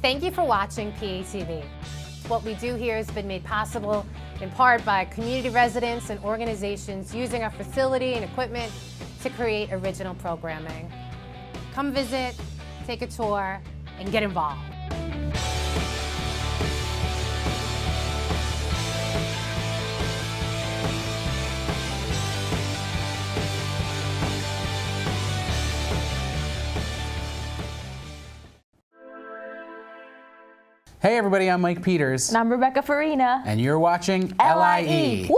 Thank you for watching PATV. What we do here has been made possible in part by community residents and organizations using our facility and equipment to create original programming. Come visit, take a tour, and get involved. Hey everybody, I'm Mike Peters. And I'm Rebecca Farina. And you're watching LIE. Whoop!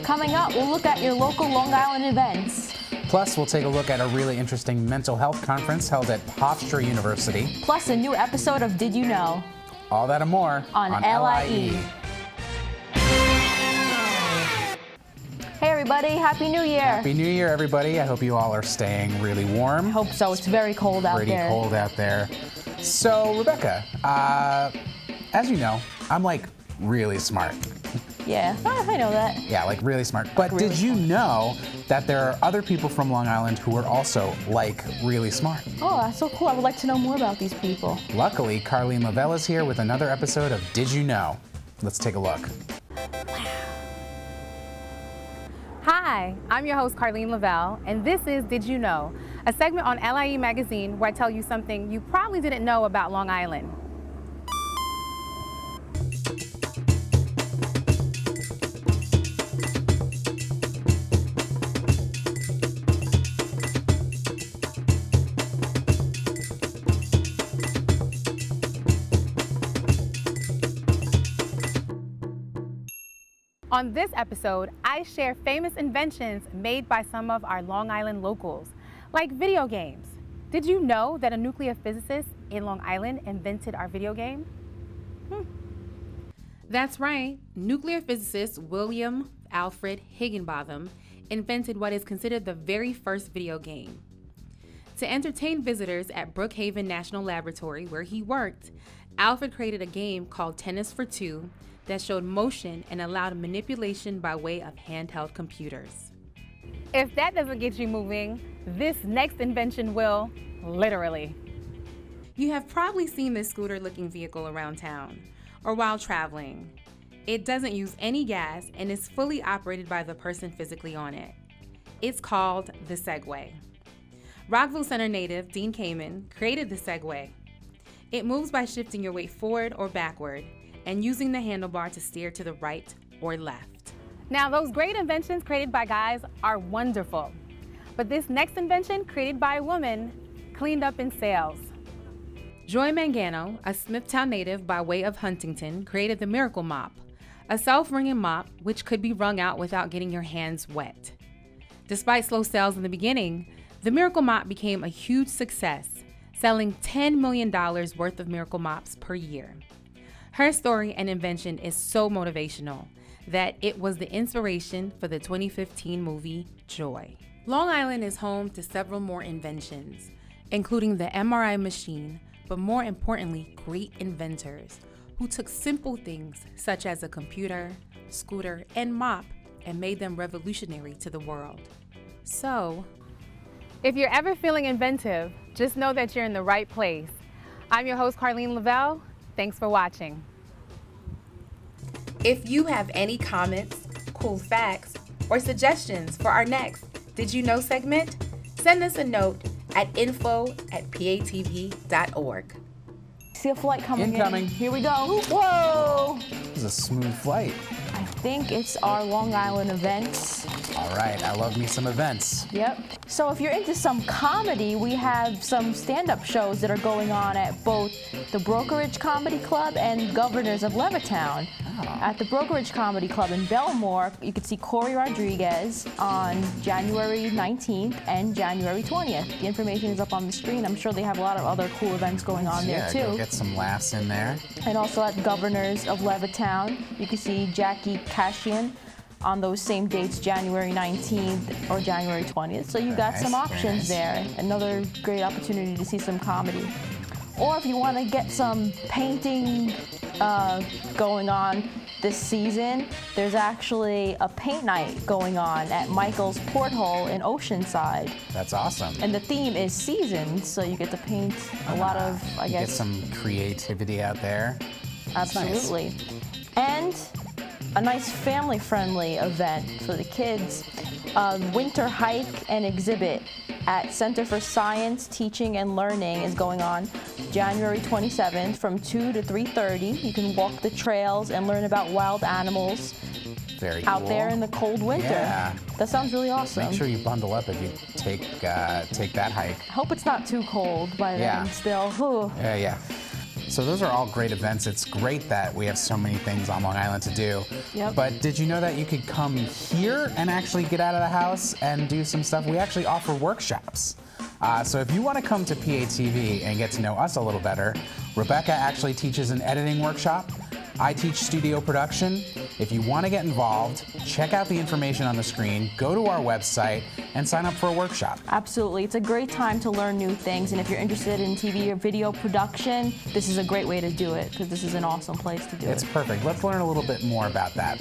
Coming up, we'll look at your local Long Island events. Plus, we'll take a look at a really interesting mental health conference held at Hofstra University. Plus, a new episode of Did You Know? All that and more on LIE. Hey everybody, Happy New Year. Happy New Year, everybody. I hope you all are staying really warm. I hope so. It's very cold out there. Pretty cold out there. So, Rebecca, as you know, I'm like really smart. Yeah, I know that. Yeah, like really smart. But really did you know that there are other people from Long Island who are also like really smart? Oh, that's so cool. I would like to know more about these people. Luckily, Carlene Lavelle is here with another episode of Did You Know? Let's take a look. Hi, I'm your host Carlene Lavelle, and this is Did You Know, a segment on LIE Magazine where I tell you something you probably didn't know about Long Island. On this episode, I share famous inventions made by some of our Long Island locals, like video games. Did you know that a nuclear physicist in Long Island invented our video game? That's right. Nuclear physicist William Alfred Higginbotham invented what is considered the very first video game. To entertain visitors at Brookhaven National Laboratory, where he worked, Alfred created a game called Tennis for Two that showed motion and allowed manipulation by way of handheld computers. If that doesn't get you moving, this next invention will, literally. You have probably seen this scooter-looking vehicle around town or while traveling. It doesn't use any gas and is fully operated by the person physically on it. It's called the Segway. Rockville Center native Dean Kamen created the Segway. It moves by shifting your weight forward or backward and using the handlebar to steer to the right or left. Now, those great inventions created by guys are wonderful, but this next invention created by a woman cleaned up in sales. Joy Mangano, a Smithtown native by way of Huntington, created the Miracle Mop, a self-wringing mop which could be wrung out without getting your hands wet. Despite slow sales in the beginning, the Miracle Mop became a huge success, selling $10 million worth of Miracle Mops per year. Her story and invention is so motivational that it was the inspiration for the 2015 movie Joy. Long Island is home to several more inventions, including the MRI machine, but more importantly, great inventors who took simple things such as a computer, scooter, and mop and made them revolutionary to the world. So, if you're ever feeling inventive, just know that you're in the right place. I'm your host, Carlene Lavelle. Thanks for watching. If you have any comments, cool facts, or suggestions for our next Did You Know segment, send us a note at info@patv.org. See a flight coming Incoming. in. Here we go. Whoa! This is a smooth flight. I think it's our Long Island events. All right, I love me some events. Yep. So if you're into some comedy, we have some stand-up shows that are going on at both the Brokerage Comedy Club and Governors of Levittown. Oh. At the Brokerage Comedy Club in Belmore, you can see Corey Rodriguez on January 19th and January 20th. The information is up on the screen. I'm sure they have a lot of other cool events going on there too. Go get some laughs in there. And also at Governors of Levittown, you can see Jackie Cashian on those same dates, January 19th or January 20th. So you got some options there. Another great opportunity to see some comedy. Or if you want to get some painting going on, this season, there's actually a paint night going on at Michael's Porthole in Oceanside. That's awesome. And the theme is seasons, so you get to paint a lot of, I You get guess. some creativity out there. That's nice. Absolutely. And a nice family-friendly event for the kids. Winter hike and exhibit at Center for Science, Teaching, and Learning is going on January 27th from 2 to 3:30. You can walk the trails and learn about wild animals Very out cool. there in the cold winter. Yeah. That sounds really awesome. Make sure you bundle up if you take that hike. I hope it's not too cold by then Yeah. still. Whew. Yeah. So those are all great events. It's great that we have so many things on Long Island to do. Yep. But did you know that you could come here and actually get out of the house and do some stuff? We actually offer workshops. So if you want to come to PATV and get to know us a little better, Rebecca actually teaches an editing workshop. I teach studio production. If you want to get involved, check out the information on the screen, go to our website, and sign up for a workshop. Absolutely. It's a great time to learn new things, and if you're interested in TV or video production, this is a great way to do it, because this is an awesome place to do It's it. perfect. Let's learn a little bit more about that.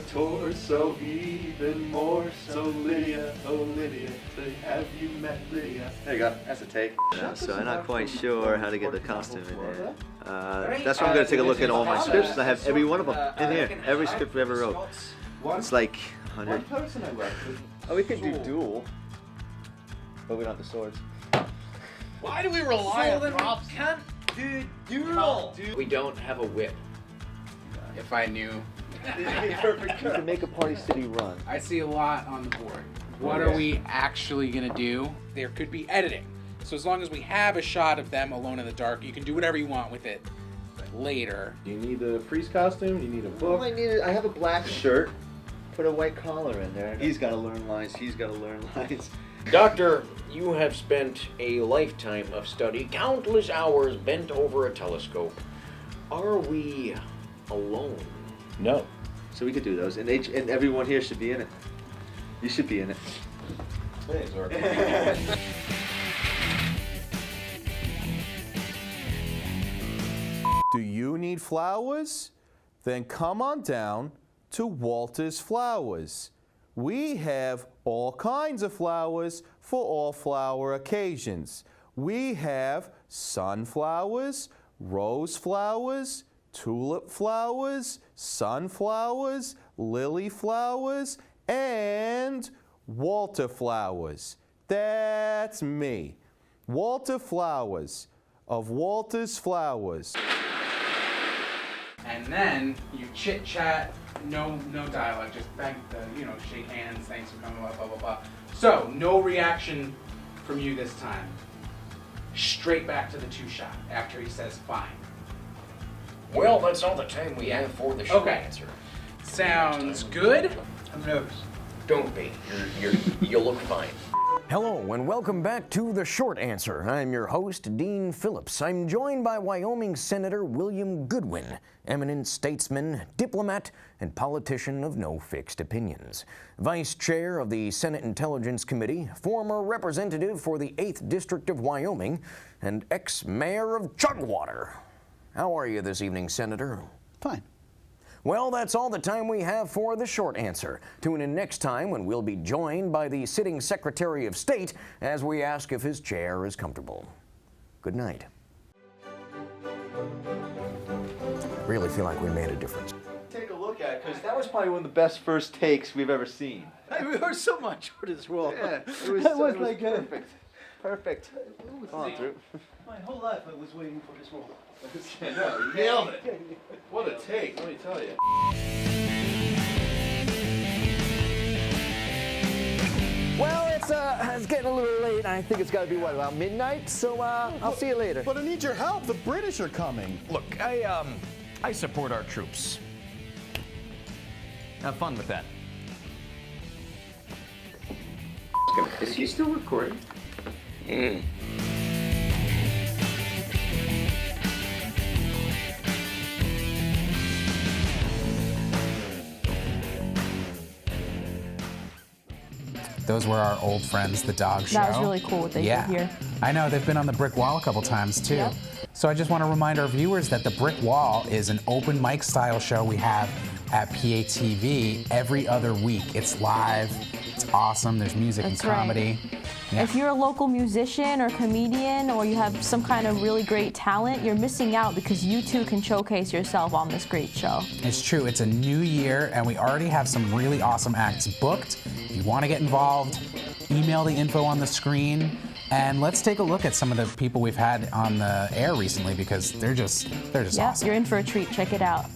Torso even more so, Lydia, oh Lydia, have you met Lydia? There you go, that's a take. So I'm not quite sure how to get the costume in there. That's why I'm going to take a look at all my scripts. I have every one of them in here, every script we ever wrote. It's like 100. Oh, we could do duel, but we don't have the swords. Why do we rely on props? We can't do duel. We don't have a whip. If I knew. You can make a Party City run. I see a lot on the board. What are we actually gonna do? There could be editing. So as long as we have a shot of them alone in the dark, you can do whatever you want with it later. Do you need a priest costume? Do you need a book? I have a black shirt. Put a white collar in there. He's got to learn lines. He's got to learn lines. Doctor, you have spent a lifetime of study, countless hours bent over a telescope. Are we alone? No. So we could do those, and everyone here should be in it. You should be in it. Thanks, Orc. Do you need flowers? Then come on down to Walter's Flowers. We have all kinds of flowers for all flower occasions. We have sunflowers, rose flowers, tulip flowers, sunflowers, lily flowers, and Walter flowers. That's me. Walter Flowers of Walter's Flowers. And then you chit chat, no dialogue, just shake hands, thanks for coming, blah, blah, blah, blah. So, no reaction from you this time. Straight back to the two-shot after he says fine. Well, that's all the time we have for the short answer. Sounds good. I'm nervous. Don't be. You'll look fine. Hello and welcome back to The Short Answer. I'm your host, Dean Phillips. I'm joined by Wyoming Senator William Goodwin, eminent statesman, diplomat, and politician of no fixed opinions. Vice Chair of the Senate Intelligence Committee, former representative for the 8th District of Wyoming, and ex-mayor of Chugwater. How are you this evening, Senator? Fine. Well, that's all the time we have for The Short Answer. Tune in next time when we'll be joined by the sitting Secretary of State as we ask if his chair is comfortable. Good night. Really feel like we made a difference. Take a look at it, because that was probably one of the best first takes we've ever seen. We were so much for this role. Yeah, it was, That was it was like perfect. Perfect. Come on through. My whole life I was waiting for this moment. Yeah, you nailed it. What a take, let me tell you. Well, it's getting a little late. I think it's got to be, what, about midnight? So I'll see you later. But I need your help. The British are coming. Look, I support our troops. Have fun with that. Is he still recording? Those were our old friends, the Dog Show. That was really cool what they did here. I know, they've been on the Brick Wall a couple times too. Yep. So I just want to remind our viewers that the Brick Wall is an open mic style show we have at PATV every other week. It's live, it's awesome, there's music That's and comedy. Yeah. If you're a local musician or comedian or you have some kind of really great talent, you're missing out because you too can showcase yourself on this great show. It's true, it's a new year and we already have some really awesome acts booked. If you want to get involved, email the info on the screen. And let's take a look at some of the people we've had on the air recently because they're just awesome. You're in for a treat. Check it out.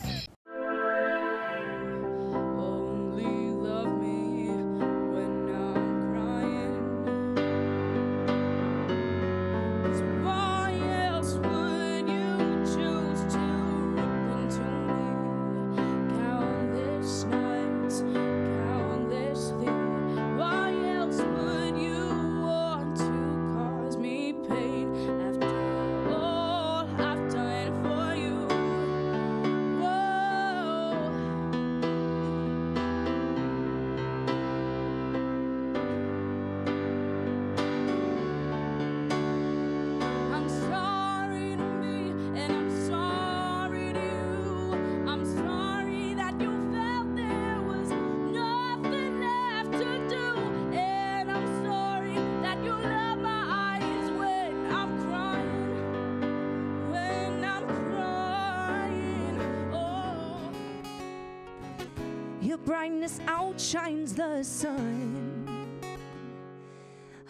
Your brightness outshines the sun.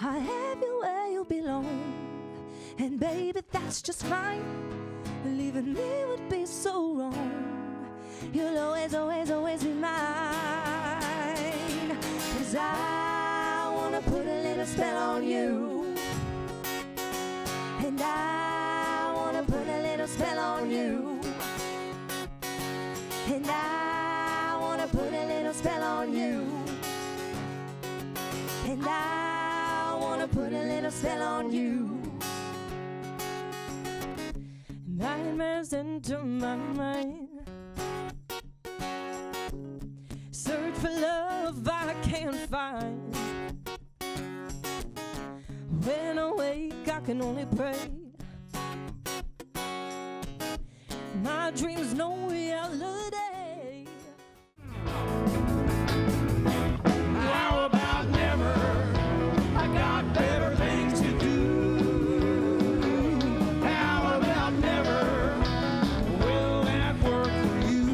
I have you where you belong, and baby, that's just fine. Leaving me would be so wrong. You'll always, always, always be mine. 'Cause I wanna put a little spell on you, and I wanna put a little spell on you, and I wanna put a little spell on you, and I wanna put a little spell on you. Nightmares into my mind. Search for love I can't find. When awake I can only pray. My dreams know reality. How about never? I got better things to do. How about never? Will that work for you?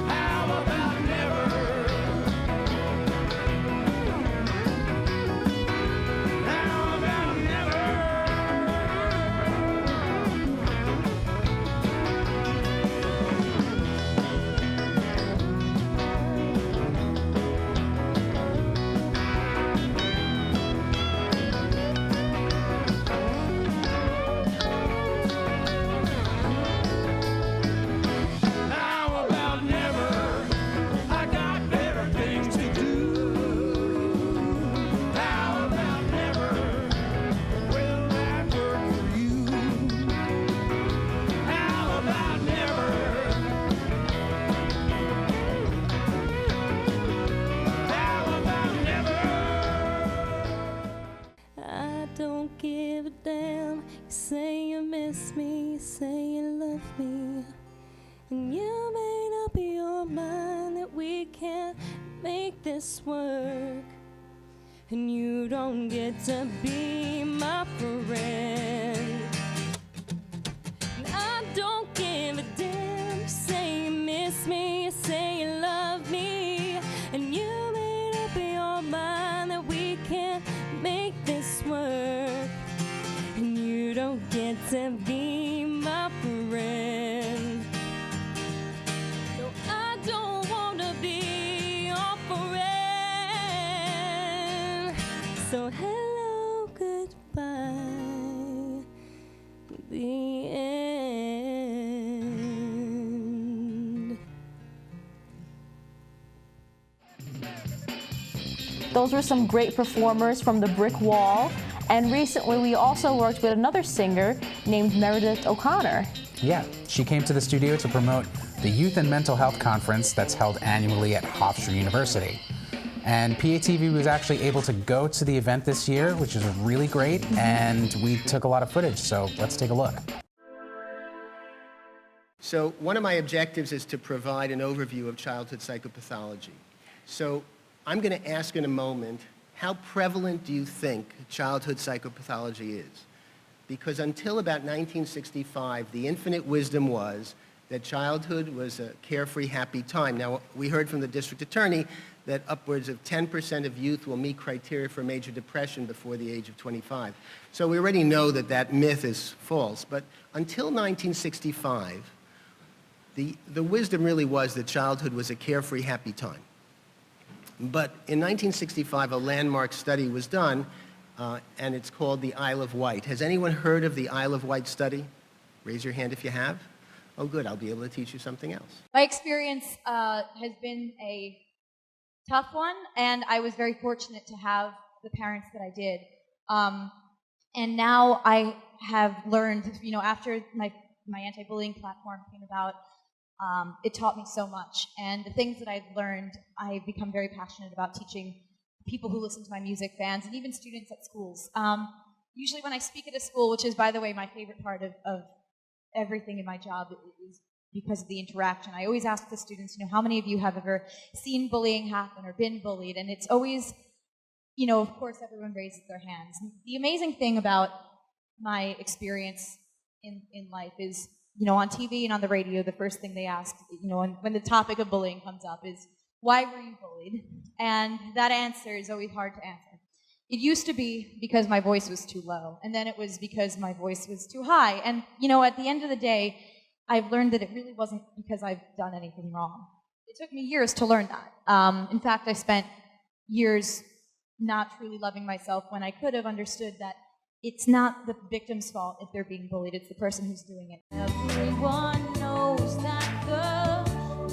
How about never? How about never? How about never? I got better things to do. How about never? Will that work for you? How about never? How about never? I don't give a damn. You say you miss me, you say you love me, and you made up your mind that we can't make this work, and you don't get to be my friend. And I don't give a damn. You say you miss me, you say you love me, and you made up your mind that we can't make this work, and you don't get to be my friend. So I don't wanna be your friend. So hello, goodbye, the end. Those were some great performers from the Brick Wall. And recently we also worked with another singer named Meredith O'Connor. Yeah, she came to the studio to promote the Youth and Mental Health Conference that's held annually at Hofstra University. And PATV was actually able to go to the event this year, which is really great, and we took a lot of footage, so let's take a look. So one of my objectives is to provide an overview of childhood psychopathology. So I'm going to ask in a moment, how prevalent do you think childhood psychopathology is? Because until about 1965, the infinite wisdom was that childhood was a carefree, happy time. Now, we heard from the district attorney that upwards of 10% of youth will meet criteria for major depression before the age of 25. So we already know that that myth is false. But until 1965, the wisdom really was that childhood was a carefree, happy time. But in 1965, a landmark study was done, and it's called the Isle of Wight. Has anyone heard of the Isle of Wight study? Raise your hand if you have. Oh, good. I'll be able to teach you something else. My experience has been a tough one, and I was very fortunate to have the parents that I did. And now I have learned, you know, after my anti-bullying platform came about, it taught me so much. And the things that I've learned, I've become very passionate about teaching people who listen to my music, fans, and even students at schools. Usually when I speak at a school, which is, by the way, my favorite part of everything in my job, is because of the interaction. I always ask the students, you know, how many of you have ever seen bullying happen or been bullied? And it's always, you know, of course, everyone raises their hands. And the amazing thing about my experience in life is, you know, on TV and on the radio, the first thing they ask, you know, when the topic of bullying comes up is, why were you bullied? And that answer is always hard to answer. It used to be because my voice was too low, and then it was because my voice was too high. And, you know, at the end of the day, I've learned that it really wasn't because I've done anything wrong. It took me years to learn that. In fact, I spent years not truly loving myself when I could have understood that it's not the victim's fault if they're being bullied, it's the person who's doing it. Everyone knows that the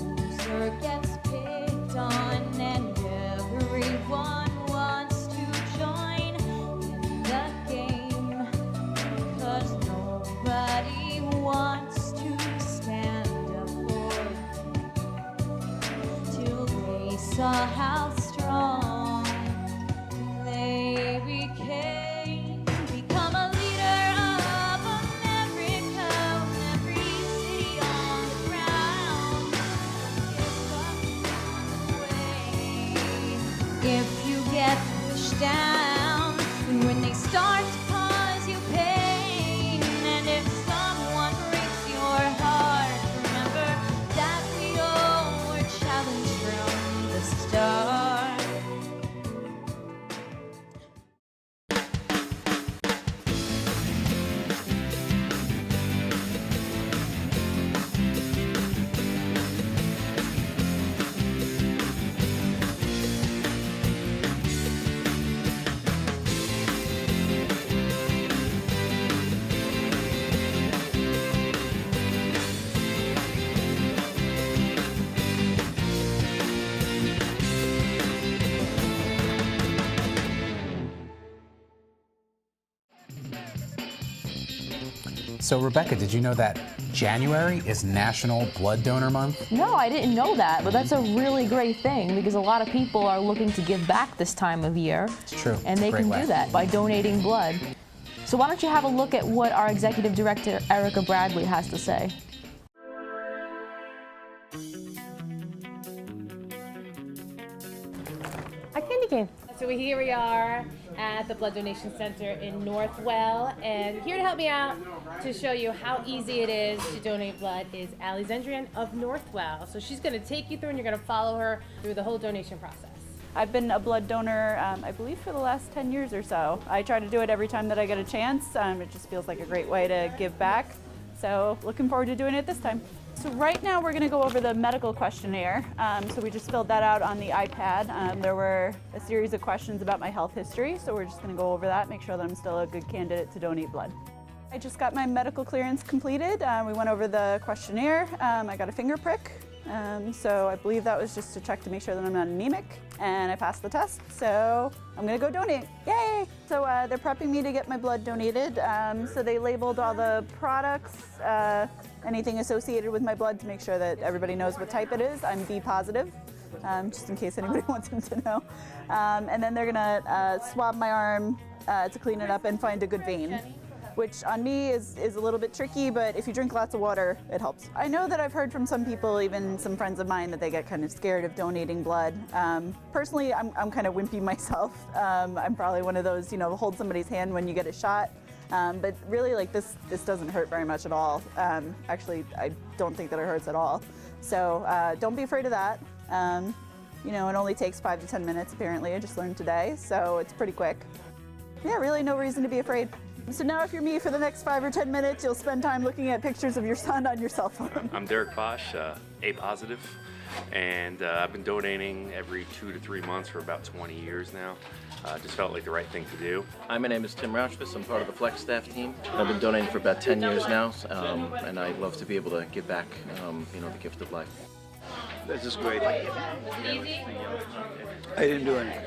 loser gets picked on, and everyone wants to join in the game, 'cause nobody wants to stand up for till they saw how strong they became. Become a leader of America, every city on the ground. If you get pushed down, when they start to cause you pain, and if someone breaks your heart, remember that we all were challenged from the start. So Rebecca, did you know that January is National Blood Donor Month? No, I didn't know that, but that's a really great thing because a lot of people are looking to give back this time of year. It's true. And they can do that by donating blood. So why don't you have a look at what our Executive Director, Erica Bradley, has to say. Our candy cane. So here we are at the Blood Donation Center in Northwell, and here to help me out to show you how easy it is to donate blood is Alexandrian of Northwell. So she's going to take you through, and you're going to follow her through the whole donation process. I've been a blood donor, I believe, for the last 10 years or so. I try to do it every time that I get a chance. It just feels like a great way to give back. So looking forward to doing it this time. So right now we're going to go over the medical questionnaire. So we just filled that out on the iPad. There were a series of questions about my health history, so we're just going to go over that, make sure that I'm still a good candidate to donate blood. I just got my medical clearance completed. We went over the questionnaire. I got a finger prick. So I believe that was just to check to make sure that I'm not anemic, and I passed the test, so I'm gonna go donate. Yay! So they're prepping me to get my blood donated. So they labeled all the products, anything associated with my blood to make sure that everybody knows what type it is. I'm B positive, just in case anybody wants them to know. And then they're gonna swab my arm to clean it up and find a good vein, which on me is a little bit tricky, but if you drink lots of water, it helps. I know that I've heard from some people, even some friends of mine, that they get kind of scared of donating blood. Personally, I'm kind of wimpy myself. I'm probably one of those, hold somebody's hand when you get a shot. But really, like, this doesn't hurt very much at all. Actually, I don't think that it hurts at all. So don't be afraid of that. It only takes 5 to 10 minutes, apparently. I just learned today, so it's pretty quick. Yeah, really no reason to be afraid. So now if you're me for the next 5 or 10 minutes, you'll spend time looking at pictures of your son on your cell phone. I'm Derek Bosch, A positive, and I've been donating every 2 to 3 months for about 20 years now. Just felt like the right thing to do. Hi, my name is Tim Rauschvis. I'm part of the Flex staff team. I've been donating for about 10 years now, and I love to be able to give back, the gift of life. This is great. Easy? I didn't do anything.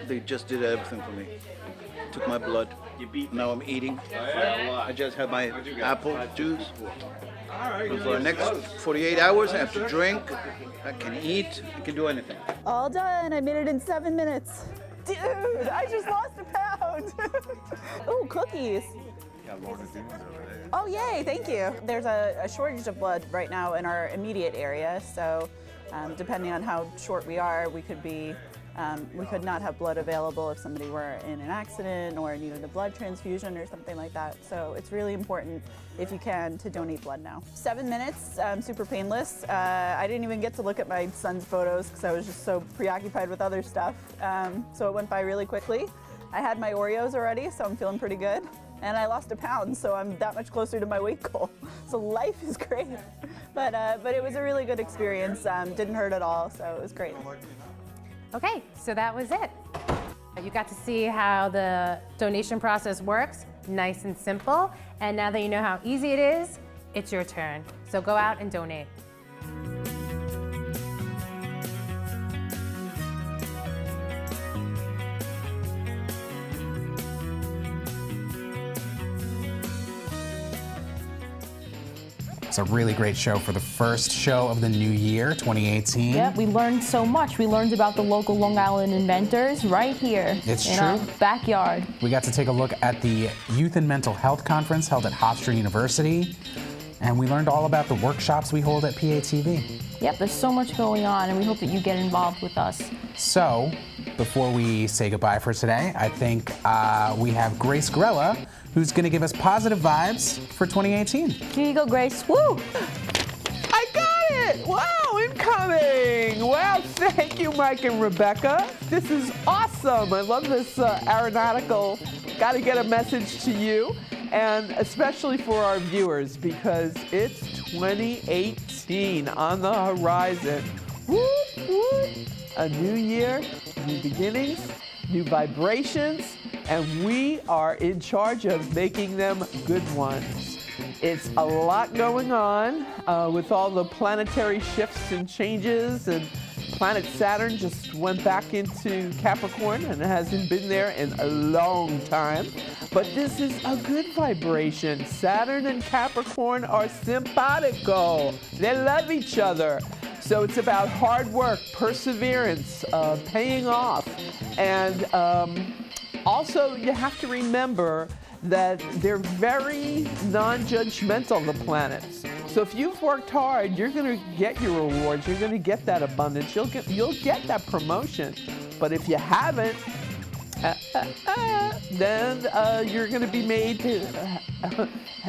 They just did everything for me. Took my blood. Now I'm eating. I just had my apple juice. And for the next 48 hours, I have to drink. I can eat. I can do anything. All done. I made it in 7 minutes. Dude, I just lost a pound. Ooh, cookies. Oh, yay, thank you. There's a shortage of blood right now in our immediate area, so depending on how short we are, we could not have blood available if somebody were in an accident or needed a blood transfusion or something like that. So it's really important, if you can, to donate blood now. 7 minutes, super painless. I didn't even get to look at my son's photos because I was just so preoccupied with other stuff. So it went by really quickly. I had my Oreos already, so I'm feeling pretty good. And I lost a pound, so I'm that much closer to my weight goal. So life is great. But it was a really good experience. Didn't hurt at all, so it was great. Okay, so that was it. You got to see how the donation process works, nice and simple. And now that you know how easy it is, it's your turn. So go out and donate. It's a really great show for the first show of the new year, 2018. Yeah, we learned so much. We learned about the local Long Island inventors right here in our backyard. We got to take a look at the Youth and Mental Health Conference held at Hofstra University, and we learned all about the workshops we hold at PATV. Yep, there's so much going on, and we hope that you get involved with us. So, before we say goodbye for today, I think we have Grace Grella, who's going to give us positive vibes for 2018. Here you go, Grace. Woo! I got it! Wow, incoming! Wow, thank you, Mike and Rebecca. This is awesome. I love this aeronautical. Got to get a message to you, and especially for our viewers, because it's 2018 on the horizon. Whoop, whoop. A new year, new beginnings, new vibrations, and we are in charge of making them good ones. It's a lot going on with all the planetary shifts and changes, and planet Saturn just went back into Capricorn and hasn't been there in a long time. But this is a good vibration. Saturn and Capricorn are simpatico. They love each other. So it's about hard work, perseverance, paying off. And also, you have to remember that they're very non-judgmental, the planets. So if you've worked hard, you're going to get your rewards. You're going to get that abundance. You'll get that promotion. But if you haven't, then you're going to be made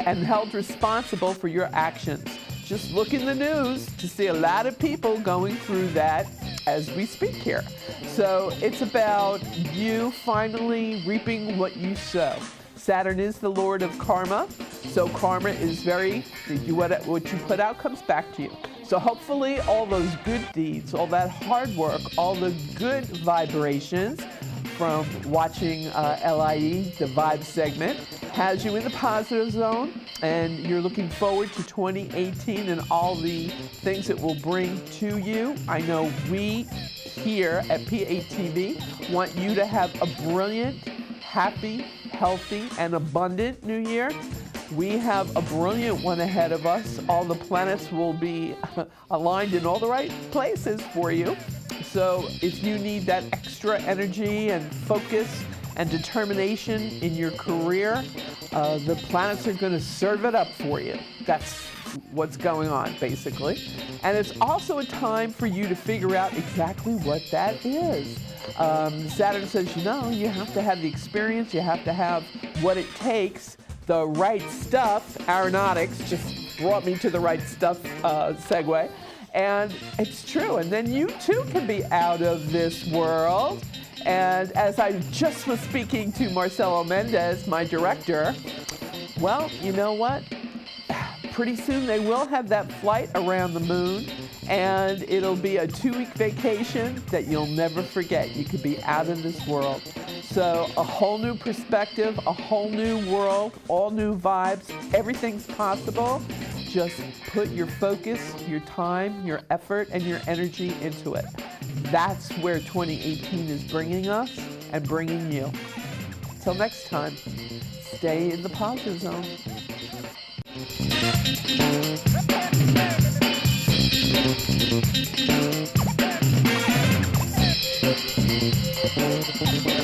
and held responsible for your actions. Just look in the news to see a lot of people going through that as we speak here. So it's about you finally reaping what you sow. Saturn is the lord of karma, so karma is what you put out comes back to you. So hopefully all those good deeds, all that hard work, all the good vibrations from watching LIE, the Vibe segment, has you in the positive zone, and you're looking forward to 2018 and all the things it will bring to you. I know we here at PATV want you to have a brilliant, happy, healthy, and abundant new year. We have a brilliant one ahead of us. All the planets will be aligned in all the right places for you. So if you need that extra energy and focus and determination in your career, the planets are going to serve it up for you. That's what's going on, basically. And it's also a time for you to figure out exactly what that is. Saturn says, you have to have the experience, you have to have what it takes, the right stuff. Aeronautics just brought me to the right stuff segue. And it's true. And then you too can be out of this world. And as I just was speaking to Marcelo Mendez, my director, well, you know what? Pretty soon they will have that flight around the moon, and it'll be a 2-week vacation that you'll never forget. You could be out of this world. So a whole new perspective, a whole new world, all new vibes, everything's possible. Just put your focus, your time, your effort, and your energy into it. That's where 2018 is bringing us and bringing you. Till next time, stay in the positive zone. Thank you.